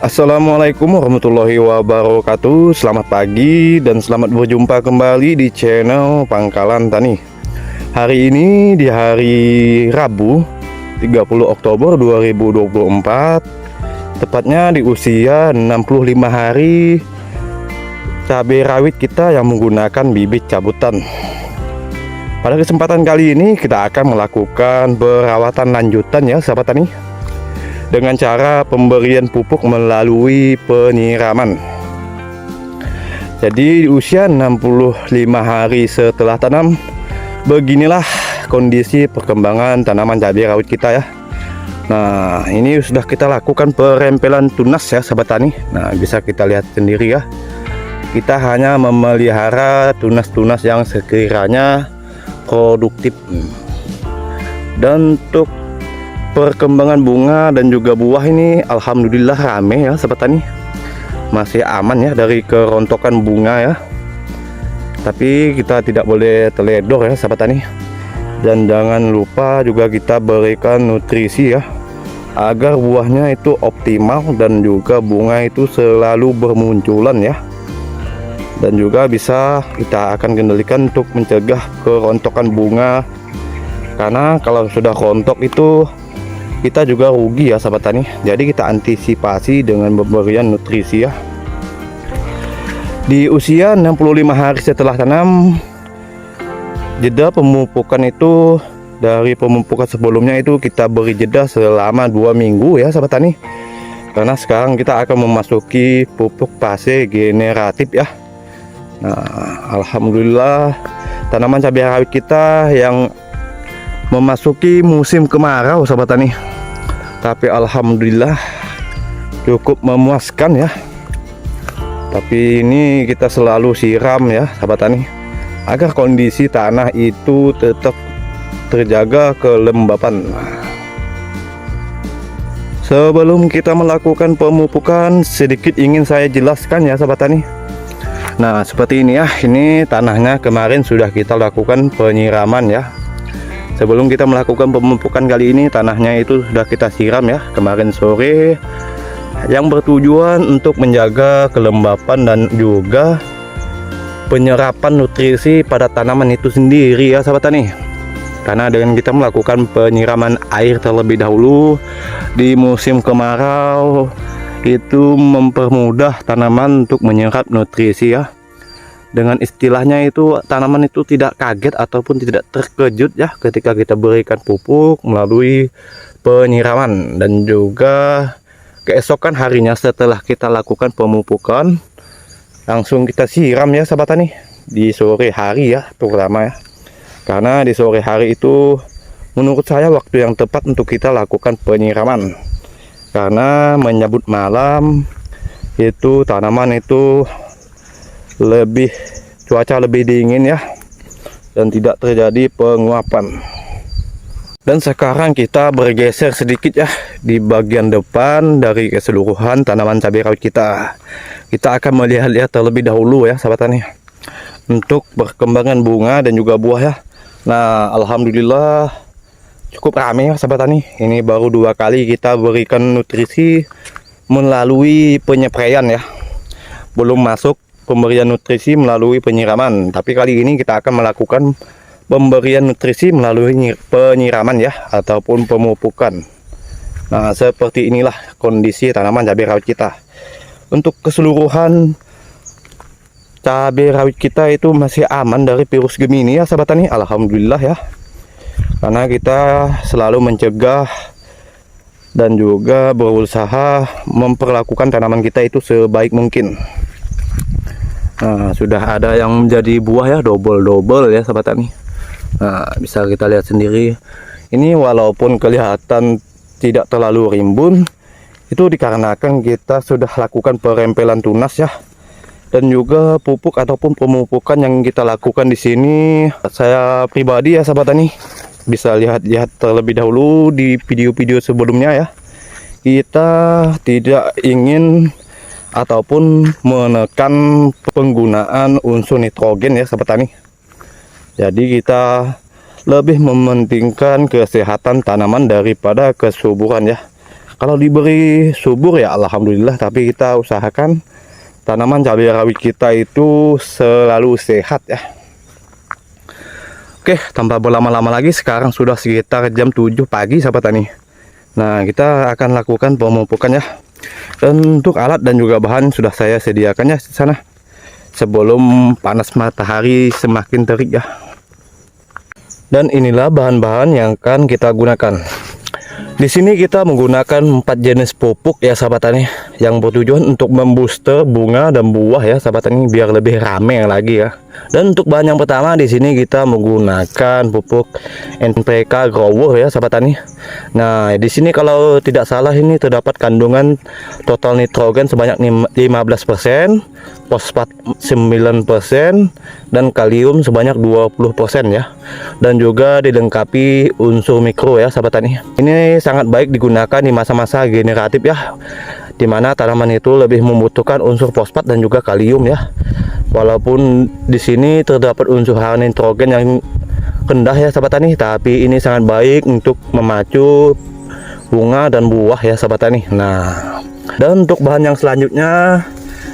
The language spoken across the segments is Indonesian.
Assalamualaikum warahmatullahi wabarakatuh. Selamat pagi dan selamat berjumpa kembali di channel Pangkalan Tani. Hari ini di hari Rabu 30 Oktober 2024, tepatnya di usia 65 hari cabai rawit kita yang menggunakan bibit cabutan. Pada kesempatan kali ini kita akan melakukan perawatan lanjutan ya sahabat tani, dengan cara pemberian pupuk melalui penyiraman. Jadi di usia 65 hari setelah tanam, beginilah kondisi perkembangan tanaman cabai rawit kita ya. Nah, ini sudah kita lakukan perempelan tunas ya sahabat tani. Nah, bisa kita lihat sendiri ya. Kita hanya memelihara tunas-tunas yang sekiranya produktif. Dan untuk perkembangan bunga dan juga buah ini alhamdulillah rame ya sahabat tani, masih aman ya dari kerontokan bunga ya. Tapi kita tidak boleh teledor ya sahabat tani, dan jangan lupa juga kita berikan nutrisi ya, agar buahnya itu optimal dan juga bunga itu selalu bermunculan ya. Dan juga bisa kita akan kendalikan untuk mencegah kerontokan bunga, karena kalau sudah rontok itu kita juga rugi ya sahabat tani. Jadi kita antisipasi dengan pemberian nutrisi ya. Di usia 65 hari setelah tanam, jeda pemupukan itu dari pemupukan sebelumnya itu kita beri jeda selama 2 minggu ya sahabat tani. Karena sekarang kita akan memasuki pupuk fase generatif ya. Nah, alhamdulillah tanaman cabai rawit kita yang memasuki musim kemarau sahabat tani, tapi alhamdulillah cukup memuaskan ya. Tapi ini kita selalu siram ya sahabat tani, agar kondisi tanah itu tetap terjaga kelembapan. Sebelum kita melakukan pemupukan, sedikit ingin saya jelaskan ya sahabat tani. Nah, seperti ini ya, ini tanahnya kemarin sudah kita lakukan penyiraman ya. Sebelum kita melakukan pemupukan kali ini, tanahnya itu sudah kita siram ya kemarin sore, yang bertujuan untuk menjaga kelembapan dan juga penyerapan nutrisi pada tanaman itu sendiri ya sahabat tani. Karena dengan kita melakukan penyiraman air terlebih dahulu di musim kemarau, itu mempermudah tanaman untuk menyerap nutrisi ya. Dengan istilahnya itu tanaman itu tidak kaget ataupun tidak terkejut ya ketika kita berikan pupuk melalui penyiraman. Dan juga keesokan harinya setelah kita lakukan pemupukan, langsung kita siram ya sahabat tani di sore hari ya terutama ya. Karena di sore hari itu menurut saya waktu yang tepat untuk kita lakukan penyiraman, karena menyambut malam itu tanaman itu cuaca lebih dingin ya, dan tidak terjadi penguapan. Dan sekarang kita bergeser sedikit ya di bagian depan dari keseluruhan tanaman cabai rawit kita. Kita akan melihat-lihat terlebih dahulu ya sahabat tani untuk perkembangan bunga dan juga buah ya. Nah, alhamdulillah cukup ramai ya sahabat tani. Ini baru 2 kali kita berikan nutrisi melalui penyepraian ya, belum masuk pemberian nutrisi melalui penyiraman. Tapi kali ini kita akan melakukan pemberian nutrisi melalui penyiraman ya, ataupun pemupukan. Nah, seperti inilah kondisi tanaman cabai rawit kita. Untuk keseluruhan cabai rawit kita itu masih aman dari virus Gemini ya sahabat tani, alhamdulillah ya. Karena kita selalu mencegah dan juga berusaha memperlakukan tanaman kita itu sebaik mungkin. Nah, sudah ada yang menjadi buah ya, double ya sahabat tani. Nah, bisa kita lihat sendiri. Ini walaupun kelihatan tidak terlalu rimbun, itu dikarenakan kita sudah lakukan perempelan tunas ya. Dan juga pupuk ataupun pemupukan yang kita lakukan di sini, saya pribadi ya sahabat tani, bisa lihat terlebih dahulu di video-video sebelumnya ya. Kita tidak ingin ataupun menekan penggunaan unsur nitrogen ya sahabat tani. Jadi kita lebih mementingkan kesehatan tanaman daripada kesuburan ya. Kalau diberi subur ya alhamdulillah, tapi kita usahakan tanaman cabai rawit kita itu selalu sehat ya. Oke, tanpa berlama-lama lagi, sekarang sudah sekitar jam 7 pagi sahabat tani. Nah, kita akan lakukan pemupukan ya. Dan untuk alat dan juga bahan sudah saya sediakan ya di sana sebelum panas matahari semakin terik ya. Dan inilah bahan-bahan yang akan kita gunakan. Di sini kita menggunakan 4 jenis pupuk ya sahabat tani, yang bertujuan untuk membooster bunga dan buah ya sahabat tani, biar lebih rame lagi ya. Dan untuk bahan yang pertama di sini kita menggunakan pupuk NPK Grower ya sahabat tani. Nah, di sini kalau tidak salah ini terdapat kandungan total nitrogen sebanyak 15%, fosfat 9%, dan kalium sebanyak 20% ya. Dan juga dilengkapi unsur mikro ya sahabat tani. Ini sangat baik digunakan di masa-masa generatif ya, dimana tanaman itu lebih membutuhkan unsur fosfat dan juga kalium ya. Walaupun di sini terdapat unsur hara nitrogen yang rendah ya sahabat tani, tapi ini sangat baik untuk memacu bunga dan buah ya sahabat tani. Nah, dan untuk bahan yang selanjutnya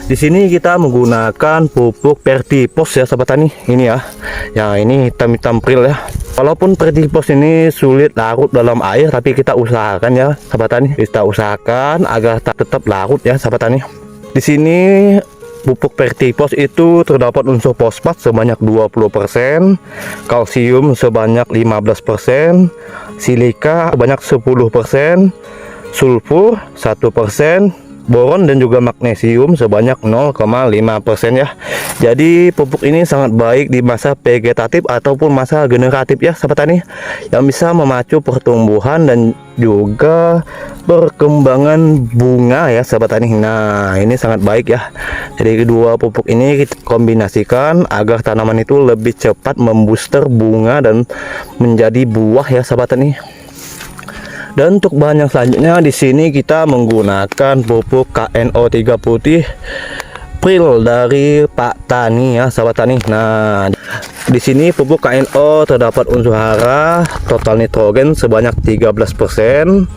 di sini kita menggunakan pupuk Vertipos ya sahabat tani. Ini ya, ya ini hitam-hitam pril ya. Walaupun Vertipos ini sulit larut dalam air, tapi kita usahakan ya sahabat tani. Kita usahakan agar tetap larut ya sahabat tani. Di sini pupuk Vertipos itu terdapat unsur fosfat sebanyak 20%, kalsium sebanyak 15%, silika sebanyak 10%, sulfur 1%, boron dan juga magnesium sebanyak 0,5% ya. Jadi pupuk ini sangat baik di masa vegetatif ataupun masa generatif ya sahabat tani, yang bisa memacu pertumbuhan dan juga perkembangan bunga ya sahabat tani. Nah, ini sangat baik ya. Jadi kedua pupuk ini kita kombinasikan agar tanaman itu lebih cepat membooster bunga dan menjadi buah ya sahabat tani. Dan untuk bahan yang selanjutnya di sini kita menggunakan pupuk KNO 3 putih Pril dari Pak Tani ya sahabat tani. Nah, di sini pupuk KNO terdapat unsur hara total nitrogen sebanyak 13%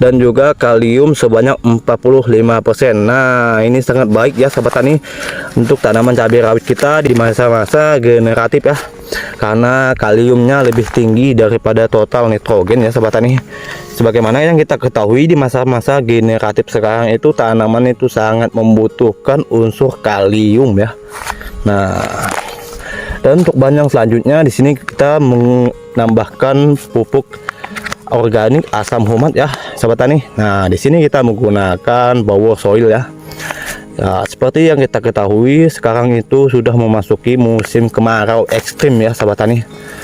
dan juga kalium sebanyak 45%. Nah, ini sangat baik ya sahabat tani untuk tanaman cabai rawit kita di masa-masa generatif ya, karena kaliumnya lebih tinggi daripada total nitrogen ya sahabat tani. Sebagaimana yang kita ketahui di masa-masa generatif sekarang itu tanaman itu sangat membutuhkan unsur kalium ya. Nah, dan untuk bahan yang selanjutnya di sini kita menambahkan pupuk organik asam humat ya sahabat tani. Nah, di sini kita menggunakan Power Soil ya. Ya, seperti yang kita ketahui sekarang itu sudah memasuki musim kemarau ekstrim ya sahabat tani.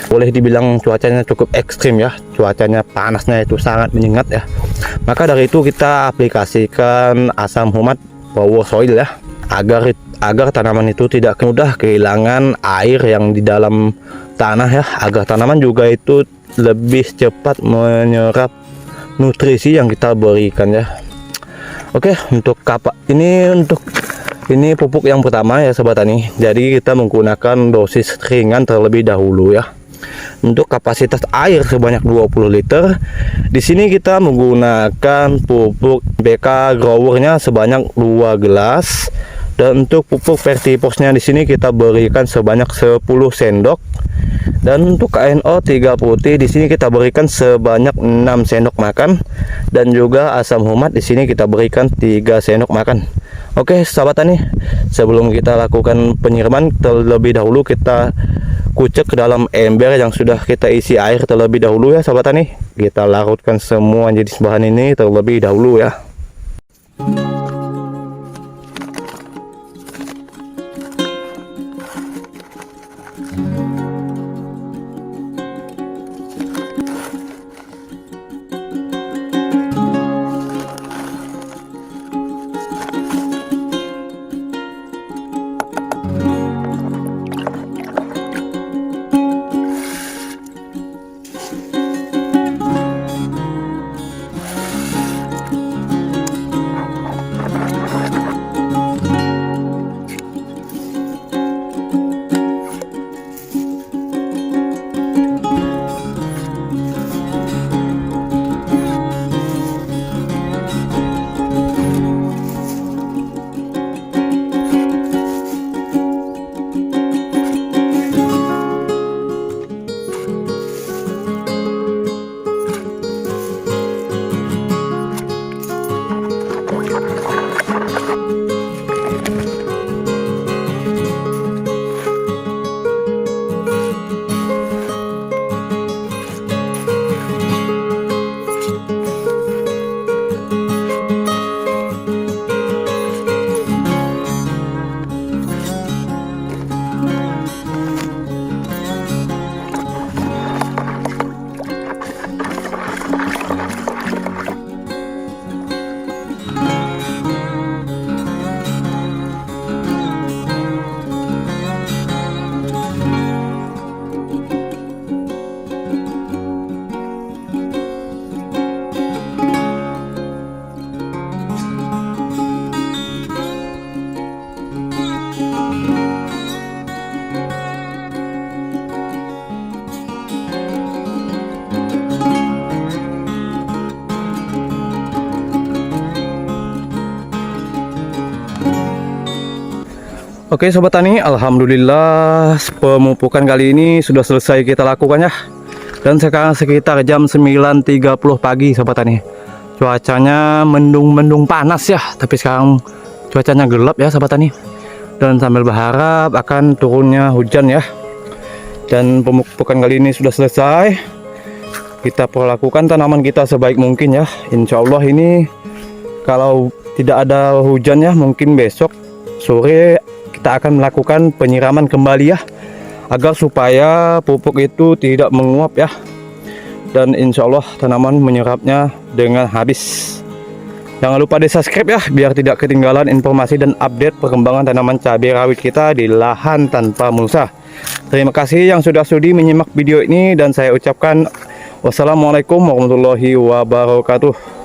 Boleh dibilang cuacanya cukup ekstrim ya, cuacanya panasnya itu sangat menyengat ya. Maka dari itu kita aplikasikan asam humat Power Soil ya, agar tanaman itu tidak mudah kehilangan air yang di dalam tanah ya, agar tanaman juga itu lebih cepat menyerap nutrisi yang kita berikan ya. Oke, untuk kapak ini pupuk yang pertama ya sahabat tani. Jadi kita menggunakan dosis ringan terlebih dahulu ya. Untuk kapasitas air sebanyak 20 liter. Di sini kita menggunakan pupuk BK Growernya sebanyak 2 gelas. Dan untuk pupuk Vertiposnya di sini kita berikan sebanyak 10 sendok. Dan untuk KNO 3 putih di sini kita berikan sebanyak 6 sendok makan, dan juga asam humat di sini kita berikan 3 sendok makan. Oke sahabat tani, sebelum kita lakukan penyiraman terlebih dahulu kita kucek ke dalam ember yang sudah kita isi air terlebih dahulu ya sahabat tani. Kita larutkan semua jenis bahan ini terlebih dahulu ya. Oke sobat tani, alhamdulillah pemupukan kali ini sudah selesai kita lakukan ya. Dan sekarang sekitar jam 9.30 pagi sobat tani. Cuacanya mendung-mendung panas ya, tapi sekarang cuacanya gelap ya sobat tani. Dan sambil berharap akan turunnya hujan ya. Dan pemupukan kali ini sudah selesai. Kita perlakukan tanaman kita sebaik mungkin ya. Insya Allah ini kalau tidak ada hujan ya, mungkin besok sore kita akan melakukan penyiraman kembali ya, agar supaya pupuk itu tidak menguap ya, dan insya Allah tanaman menyerapnya dengan habis. Jangan lupa di subscribe ya, biar tidak ketinggalan informasi dan update perkembangan tanaman cabai rawit kita di lahan tanpa mulsa. Terima kasih yang sudah sudi menyimak video ini, dan saya ucapkan wassalamualaikum warahmatullahi wabarakatuh.